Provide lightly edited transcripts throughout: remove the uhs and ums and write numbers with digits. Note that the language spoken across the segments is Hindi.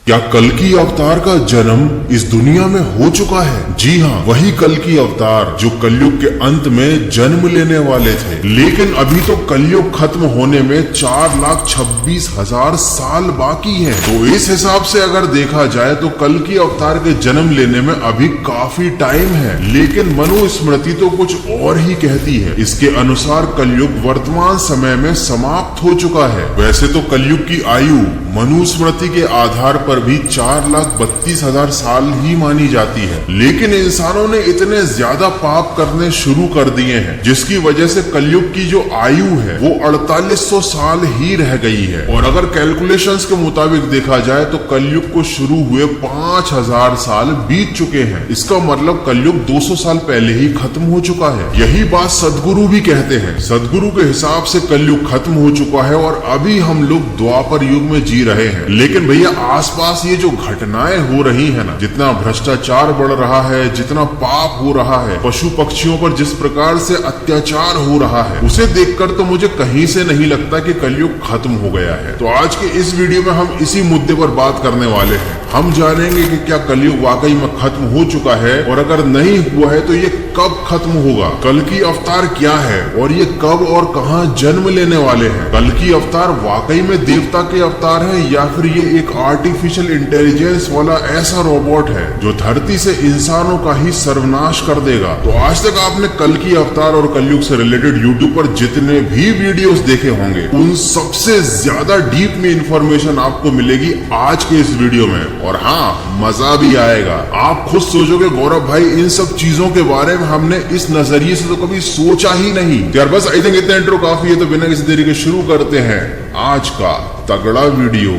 क्या कल्कि अवतार का जन्म इस दुनिया में हो चुका है? जी हाँ, वही कल्कि अवतार जो कलयुग के अंत में जन्म लेने वाले थे। लेकिन अभी तो कलयुग खत्म होने में 4,26,000 साल बाकी हैं। तो इस हिसाब से अगर देखा जाए तो कल्कि अवतार के जन्म लेने में अभी काफी टाइम है। लेकिन मनुस्मृति तो कुछ और ही कहती है। इसके अनुसार कलयुग वर्तमान समय में समाप्त हो चुका है। वैसे तो कलयुग की आयु मनुस्मृति के आधार पर भी 4,32,000 साल ही मानी जाती है। लेकिन इंसानों ने इतने ज्यादा पाप करने शुरू कर दिए हैं जिसकी वजह से कलयुग की जो आयु है वो 4800 साल ही रह गई है। और अगर कैलकुलेशंस के मुताबिक देखा जाए तो कलयुग को शुरू हुए 5,000 साल बीत चुके हैं। इसका मतलब कलयुग 200 साल पहले ही खत्म हो चुका है। यही बात सदगुरु भी कहते हैं। सदगुरु के हिसाब से कलयुग खत्म हो चुका है और अभी हम लोग द्वापर युग में जी रहे हैं। लेकिन भैया आसपास ये जो घटनाएं हो रही है ना, जितना भ्रष्टाचार बढ़ रहा है, जितना पाप हो रहा है, पशु पक्षियों पर जिस प्रकार से अत्याचार हो रहा है, उसे देखकर तो मुझे कहीं से नहीं लगता कि कलयुग खत्म हो गया है। तो आज के इस वीडियो में हम इसी मुद्दे पर बात करने वाले हैं। हम जानेंगे कि क्या कलयुग वाकई में खत्म हो चुका है, और अगर नहीं हुआ है तो ये कब खत्म होगा, कल्कि अवतार क्या है और ये कब और कहां जन्म लेने वाले हैं, कल्कि अवतार वाकई में देवता के अवतार है या फिर ये एक आर्टिफिशियल इंटेलिजेंस वाला ऐसा रोबोट है जो धरती से इंसानों का ही सर्वनाश कर देगा। तो आज तक आपने कल्कि अवतार और कलयुग से रिलेटेड यूट्यूब पर जितने भी वीडियोस देखे होंगे उन सबसे ज्यादा डीप में इंफॉर्मेशन आपको मिलेगी आज के इस वीडियो में। और हाँ, मजा भी आएगा। आप खुद सोचोगे गौरव भाई इन सब चीजों के बारे में हमने इस नजरिए से तो कभी सोचा ही नहीं। यार बस आई थिंक इतना इंट्रो काफी है। तो बिना किसी देरी के शुरू करते हैं आज का तगड़ा वीडियो।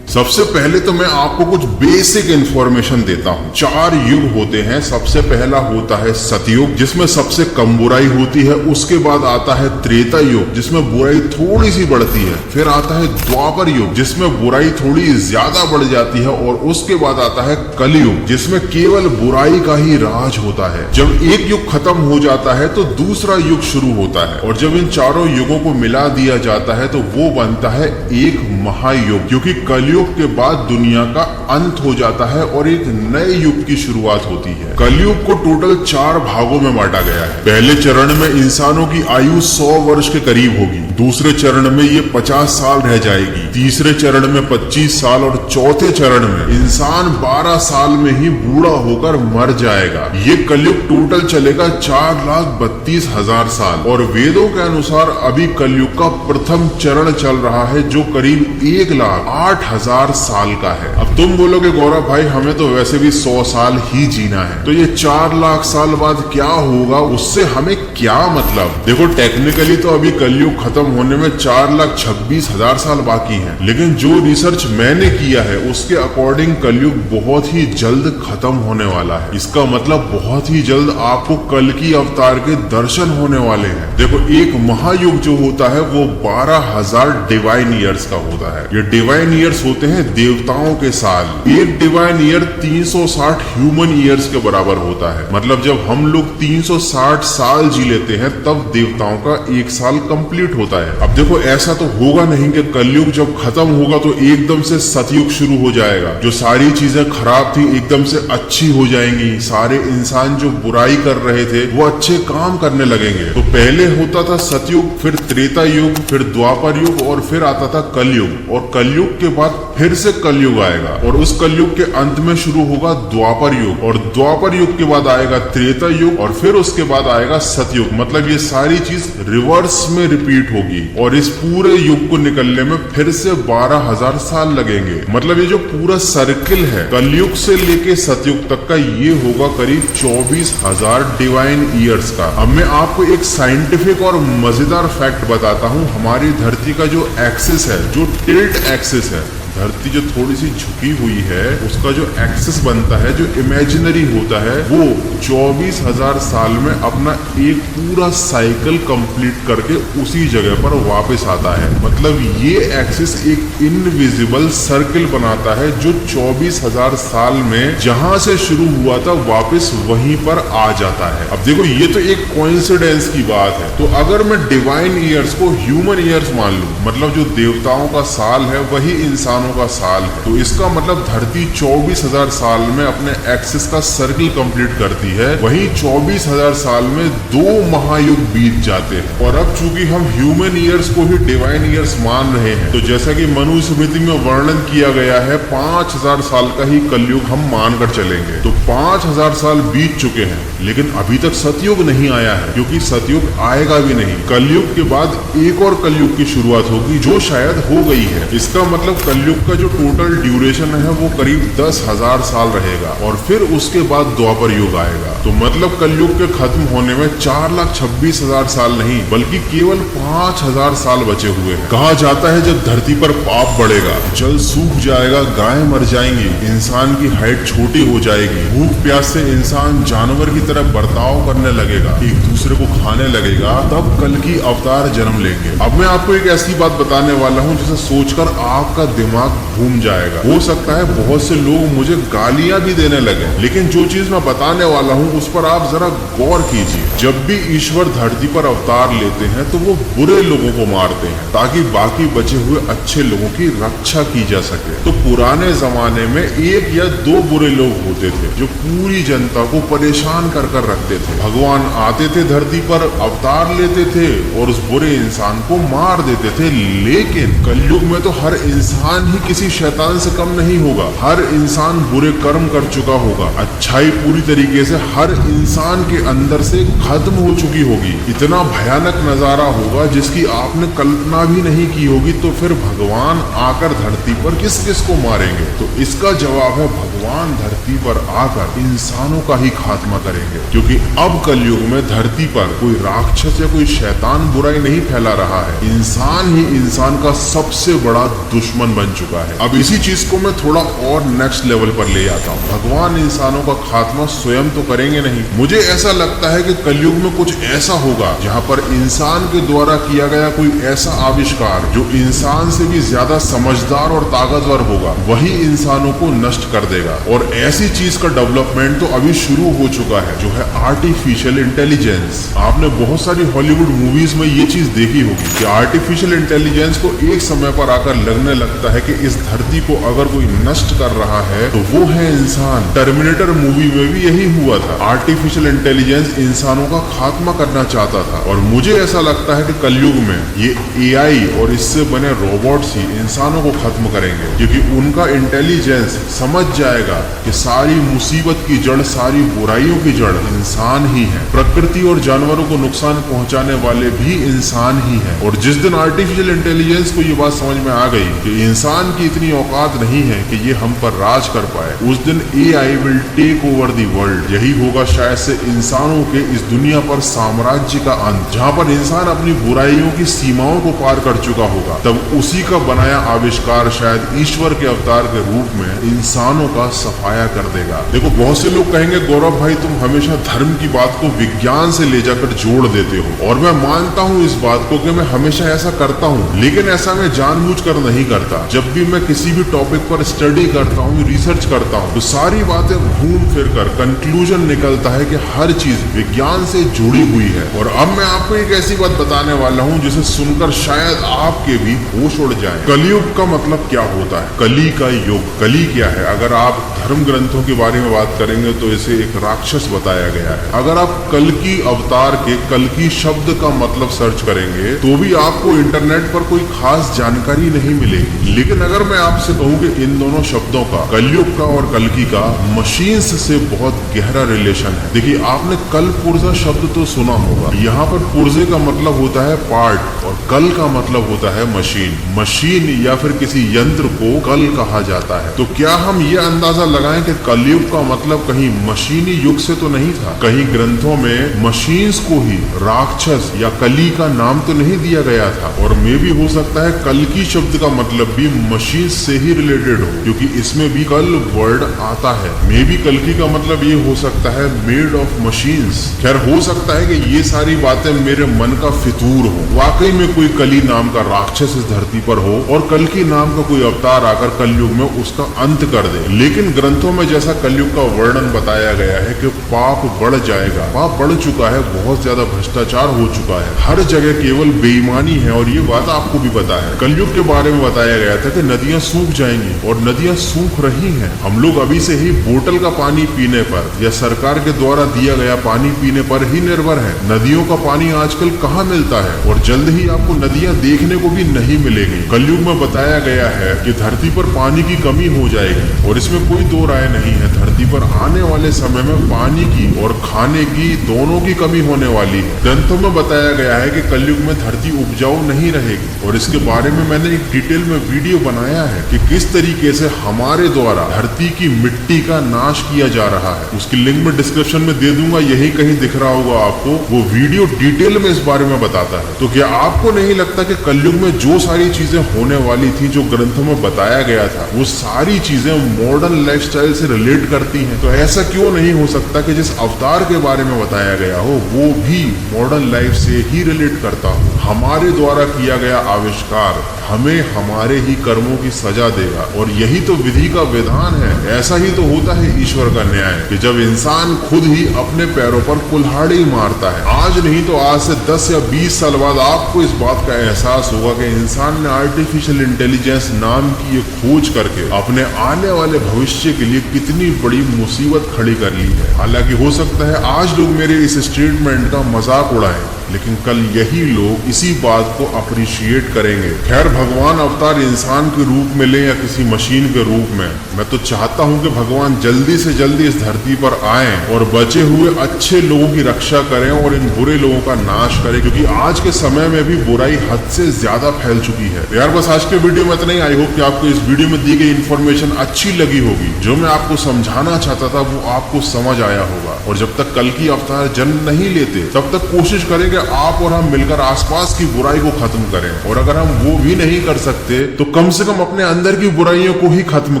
सबसे पहले तो मैं आपको कुछ बेसिक इंफॉर्मेशन देता हूँ। 4 युग होते हैं। सबसे पहला होता है सतयुग जिसमें सबसे कम बुराई होती है। उसके बाद आता है त्रेता युग जिसमें बुराई थोड़ी सी बढ़ती है। फिर आता है द्वापर युग जिसमें बुराई थोड़ी ज्यादा बढ़ जाती है। और उसके बाद आता है कलयुग जिसमें केवल बुराई का ही राज होता है। जब एक युग खत्म हो जाता है तो दूसरा युग शुरू होता है। और जब इन चारों युगों को मिला दिया जाता है तो वो बनता है एक महायुग, क्योंकि कलयुग के बाद दुनिया का अंत हो जाता है और एक नए युग की शुरुआत होती है। कलयुग को टोटल 4 भागों में बांटा गया है। पहले चरण में इंसानों की आयु 100 वर्ष के करीब होगी। दूसरे चरण में ये 50 साल रह जाएगी। तीसरे चरण में 25 साल और चौथे चरण में इंसान 12 साल में ही बूढ़ा होकर मर जाएगा। ये कलयुग टोटल चलेगा 4,32,000 साल। और वेदों के अनुसार अभी कलयुग का प्रथम चरण चल रहा है जो करीब 1,08,000 साल का है। अब तुम बोलोगे गौरव भाई हमें तो वैसे भी 100 साल ही जीना है, तो ये 4 लाख साल बाद क्या होगा, उससे हमें क्या मतलब। देखो टेक्निकली तो अभी कलयुग खत्म होने में 4,26,000 साल बाकी है। लेकिन जो रिसर्च मैंने किया है उसके अकॉर्डिंग कलयुग बहुत ही जल्द खत्म होने वाला है। इसका मतलब बहुत ही जल्द आपको कल्कि अवतार के दर्शन होने वाले हैं। देखो एक महायुग जो होता है वो 12,000 डिवाइन ईयर्स का होता है। ये डिवाइन ईयर्स होते हैं देवताओं के साल। एक डिवाइन ईयर 360 ह्यूमन ईयर्स के बराबर होता है। मतलब जब हम लोग 360 साल जी लेते हैं तब देवताओं का एक साल कंप्लीट होता है। अब देखो ऐसा तो होगा नहीं कि कलयुग जब खत्म होगा तो एकदम से सतयुग शुरू हो जाएगा। जो सारी चीजें खराब थी एकदम से अच्छी हो जाएंगी। सारे इंसान जो बुराई कर रहे थे वो अच्छे काम करने लगेंगे। तो पहले होता था सतयुग, फिर त्रेता युग, फिर द्वापर युग और फिर आता था कलयुग। और कलयुग के बाद फिर से कलयुग आएगा और उस कलयुग के अंत में शुरू होगा द्वापर युग। और द्वापर युग के बाद आएगा त्रेता युग और फिर उसके बाद आएगा सतयुग। मतलब ये सारी चीज रिवर्स में रिपीट होगी। और इस पूरे युग को निकलने में फिर से 12,000 साल लगेंगे। मतलब ये जो पूरा सर्किल है कलयुग से लेके सतयुग तक का ये होगा करीब 24,000 डिवाइन ईयर्स का। अब मैं आपको एक साइंटिफिक और मजेदार फैक्ट बताता हूँ। हमारी धरती का जो एक्सिस है, जो टिल्ट एक्सिस है, धरती जो थोड़ी सी झुकी हुई है उसका जो एक्सिस बनता है, जो इमेजिनरी होता है, वो 24,000 साल में अपना एक पूरा साइकिल कंप्लीट करके उसी जगह पर वापस आता है। मतलब ये एक्सिस एक इनविजिबल सर्किल बनाता है जो 24,000 साल में जहां से शुरू हुआ था वापस वहीं पर आ जाता है। अब देखो ये तो एक कोइंसिडेंस की बात है। तो अगर मैं डिवाइन ईयर्स को ह्यूमन ईयर्स मान लूं, मतलब जो देवताओं का साल है वही इंसानों का साल है, तो इसका मतलब धरती 24,000 साल में अपने एक्सिस का सर्किल कंप्लीट करती है, वहीं 24,000 साल में 2 महायुग बीत जाते हैं। और अब चूंकि हम ह्यूमन ईयर्स को ही डिवाइन ईयर्स मान रहे हैं, तो जैसा कि मनुस्मृति में वर्णन किया गया है 5,000 साल का ही कलयुग हम मानकर चलेंगे। तो 5,000 साल बीत चुके हैं, लेकिन अभी तक सतयुग नहीं आया है, क्योंकि सतयुग आएगा भी नहीं। कलयुग के बाद एक और कलयुग की शुरुआत होगी जो शायद हो गई है। इसका मतलब कलयुग का जो टोटल ड्यूरेशन है वो करीब 10,000 साल रहेगा और फिर उसके बाद द्वापर युग आएगा। तो मतलब कलयुग के खत्म होने में 4,26,000 साल नहीं बल्कि केवल 5,000 साल बचे हुए हैं। कहा जाता है जब धरती पर पाप बढ़ेगा, जल सूख जाएगा, गायें मर जाएंगी, इंसान की हाइट छोटी हो जाएगी, भूख प्यास से इंसान जानवर की तरह बर्ताव करने लगेगा, एक दूसरे को खाने लगेगा, तब कल की अवतार जन्म लेंगे। अब मैं आपको एक ऐसी बात बताने वाला हूँ जिसे सोचकर आपका दिमाग घूम जाएगा। हो सकता है बहुत से लोग मुझे गालियां भी देने लगे, लेकिन जो चीज मैं बताने वाला हूँ उस पर आप जरा गौर कीजिए। जब भी ईश्वर धरती पर अवतार लेते हैं तो वो बुरे लोगों को मारते हैं ताकि बाकी बचे हुए अच्छे लोगों की रक्षा की जा सके। तो पुराने जमाने में 1 या 2 बुरे लोग होते थे जो पूरी जनता को परेशान कर रखते थे। भगवान आते थे धरती पर, अवतार लेते थे और उस बुरे इंसान को मार देते थे। लेकिन कलयुग में तो हर इंसान ही किसी शैतान से कम नहीं होगा। हर इंसान बुरे कर्म कर चुका होगा, अच्छाई पूरी तरीके से हर इंसान के अंदर से खत्म हो चुकी होगी। इतना भयानक नजारा होगा जिसकी आपने कल्पना भी नहीं की होगी। तो फिर भगवान आकर धरती पर किस किस को मारेंगे? तो इसका जवाब है भगवान धरती पर आकर इंसानों का ही खात्मा करेंगे, क्योंकि अब कलयुग में धरती पर कोई राक्षस या कोई शैतान बुराई नहीं फैला रहा है, इंसान ही इंसान का सबसे बड़ा दुश्मन बन चुका है। अब इसी चीज को मैं थोड़ा और नेक्स्ट लेवल पर ले आता हूँ। भगवान इंसानों का खात्मा स्वयं तो करेंगे नहीं। मुझे ऐसा लगता है कि कलयुग में कुछ ऐसा होगा जहाँ पर इंसान के द्वारा किया गया कोई ऐसा आविष्कार जो इंसान से भी ज्यादा समझदार और ताकतवर होगा, वही इंसानों को नष्ट कर देगा। और ऐसी चीज का डेवलपमेंट तो अभी शुरू हो चुका है, जो है आर्टिफिशियल इंटेलिजेंस। आपने बहुत सारी हॉलीवुड मूवीज में ये चीज देखी होगी कि आर्टिफिशियल इंटेलिजेंस को एक समय पर आकर लगने लगता है कि इस धरती को अगर कोई नष्ट कर रहा है तो वो है इंसान। टर्मिनेटर मूवी में भी यही हुआ था, आर्टिफिशियल इंटेलिजेंस इंसानों का खात्मा करना चाहता था। और मुझे ऐसा लगता है कि कलयुग में ये एआई और इससे बने रोबोट्स ही इंसानों को खत्म करेंगे, क्योंकि उनका इंटेलिजेंस समझ जाएगा कि सारी मुसीबत की जड़, सारी बुराइयों की जड़ इंसान ही है। प्रकृति और जानवरों को नुकसान पहुंचाने वाले भी इंसान ही है। और जिस दिन आर्टिफिशियल इंटेलिजेंस को ये बात समझ में आ गई कि इंसान की इतनी औकात नहीं है कि ये हम पर राज कर पाए, उस दिन AI will take over the world. यही होगा शायद से इंसानों के इस दुनिया पर साम्राज्य का अंत, जहाँ पर इंसान अपनी बुराइयों की सीमाओं को पार कर चुका होगा। तब उसी का बनाया आविष्कार शायद ईश्वर के अवतार के रूप में इंसानों का सफाया कर देगा। देखो बहुत से लोग कहेंगे गौरव भाई तुम हमेशा धर्म की बात को विज्ञान से ले जाकर जोड़ देते हो, और मैं मानता हूँ इस बात को कि मैं हमेशा ऐसा करता हूँ, लेकिन ऐसा मैं जानबूझकर नहीं करता। जब भी मैं किसी भी टॉपिक पर स्टडी करता हूँ, रिसर्च करता हूँ, तो सारी बातें घूम फिर कर कंक्लूजन निकलता है कि हर चीज विज्ञान से जुड़ी हुई है। और अब मैं आपको एक ऐसी बात बताने वाला हूँ जिसे सुनकर शायद आपके भी होश उड़ जाए। कलयुग का मतलब क्या होता है? कली का युग। कली क्या है? अगर आप धर्म ग्रंथों के बारे में बात करेंगे तो इसे एक राक्षस बताया गया है। अगर आप कल की अवतार के कल की शब्द का मतलब सर्च करेंगे तो भी आपको इंटरनेट पर कोई खास जानकारी नहीं मिलेगी। लेकिन अगर मैं आपसे कहूँ कि इन दोनों शब्दों का, कलयुग का और कल्कि का, मशीन्स से बहुत गहरा रिलेशन है। देखिए आपने कल पुर्जा शब्द तो सुना होगा। यहाँ पर पुर्जे का मतलब होता है पार्ट और कल का मतलब होता है मशीन। मशीन या फिर किसी यंत्र को कल कहा जाता है। तो क्या हम ये अंदाजा लगाएं कि कलयुग का मतलब कहीं मशीनी युग से तो नहीं था? कहीं ग्रंथों में मशीन्स को ही राक्षस या कली का नाम तो नहीं दिया गया था? और मे भी हो सकता है कल्कि शब्द का मतलब भी मशीन से ही रिलेटेड हो, क्योंकि इसमें भी कल वर्ड आता है। मे बी कल्कि का मतलब ये हो सकता है मेड ऑफ मशीन्स। खैर, हो सकता है कि ये सारी बातें मेरे मन का फितूर हो, वाकई में कोई कली नाम का राक्षस इस धरती पर हो और कल्कि नाम का कोई अवतार आकर कलयुग में उसका अंत कर दे। लेकिन ग्रंथों में जैसा कलयुग का वर्णन बताया गया है कि पाप बढ़ जाएगा, पाप बढ़ चुका है, बहुत ज्यादा भ्रष्टाचार हो चुका है, हर जगह केवल बेईमानी है। और ये बात आपको भी पता है। कलयुग के बारे में बताया गया था कि नदियां सूख जाएंगी और नदियां सूख रही हैं। हम लोग अभी से ही बोतल का पानी पीने पर या सरकार के द्वारा दिया गया पानी पीने पर ही निर्भर है। नदियों का पानी आजकल कहाँ मिलता है और जल्द ही आपको नदियां देखने को भी नहीं मिलेगी। कलयुग में बताया गया है कि धरती पर पानी की कमी हो जाएगी और इसमें कोई दो राय नहीं है। धरती पर आने वाले समय में पानी की और खाने की दोनों की कमी होने वाली है। ग्रंथों में बताया गया है कि कलयुग में धरती उपजाऊ नहीं रहेगी और इसके बारे में मैंने एक डिटेल में वीडियो बनाया है कि किस तरीके से हमारे द्वारा धरती की मिट्टी का नाश किया जा रहा है। उसकी लिंक में डिस्क्रिप्शन में दे दूंगा, यही कहीं दिख रहा होगा आपको। वो वीडियो डिटेल में इस बारे में बताता है। तो क्या आपको नहीं लगता कि कलयुग में जो सारी चीजें होने वाली थी, जो ग्रंथों में बताया गया था, वो सारी चीजें मॉडर्न लाइफस्टाइल से रिलेट करती हैं? तो ऐसा क्यों नहीं हो सकता कि जिस अवतार के बारे में बताया गया हो वो भी मॉडर्न लाइफ से ही रिलेट करता हो? हमारे द्वारा किया गया आविष्कार हमें हमारे ही कर्मों की सजा देगा और यही तो विधि का विधान है। ऐसा ही तो होता है ईश्वर का न्याय कि जब इंसान खुद ही अपने पैरों पर कुल्हाड़ी मारता है। आज नहीं तो आज से 10 या 20 साल बाद आपको इस बात का एहसास होगा कि इंसान ने आर्टिफिशियल इंटेलिजेंस नाम की ये खोज करके अपने आने वाले भविष्य के लिए कितनी बड़ी मुसीबत खड़ी कर ली है। हालांकि हो सकता है आज लोग मेरे इस स्टेटमेंट का मजाक उड़ाएं, लेकिन कल यही लोग इसी बात को अप्रिशिएट करेंगे। खैर, भगवान अवतार इंसान के रूप में ले या किसी मशीन के रूप में, मैं तो चाहता हूं कि भगवान जल्दी से जल्दी इस धरती पर आएं और बचे हुए अच्छे लोगों की रक्षा करें और इन बुरे लोगों का नाश करें, क्योंकि आज के समय में भी बुराई हद से ज्यादा फैल चुकी है। यार बस आज के वीडियो में इतना ही। आई होप कि आपको इस वीडियो में दी गई इन्फॉर्मेशन अच्छी लगी होगी। जो मैं आपको समझाना चाहता था वो आपको समझ आया होगा। और जब तक कल्कि अवतार जन्म नहीं लेते तब तक कोशिश करेंगे आप और हम मिलकर आसपास की बुराई को खत्म करें। और अगर हम वो भी नहीं कर सकते तो कम से कम अपने अंदर की बुराइयों को ही खत्म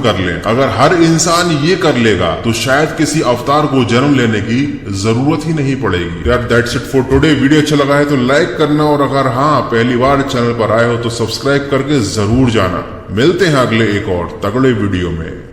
कर लें। अगर हर इंसान ये कर लेगा तो शायद किसी अवतार को जन्म लेने की जरूरत ही नहीं पड़ेगी। यार that's it for today. Video अच्छा लगा है तो लाइक करना और अगर हाँ पहली बार चैनल पर आए हो तो सब्सक्राइब करके जरूर जाना। मिलते हैं अगले एक और तगड़े वीडियो में।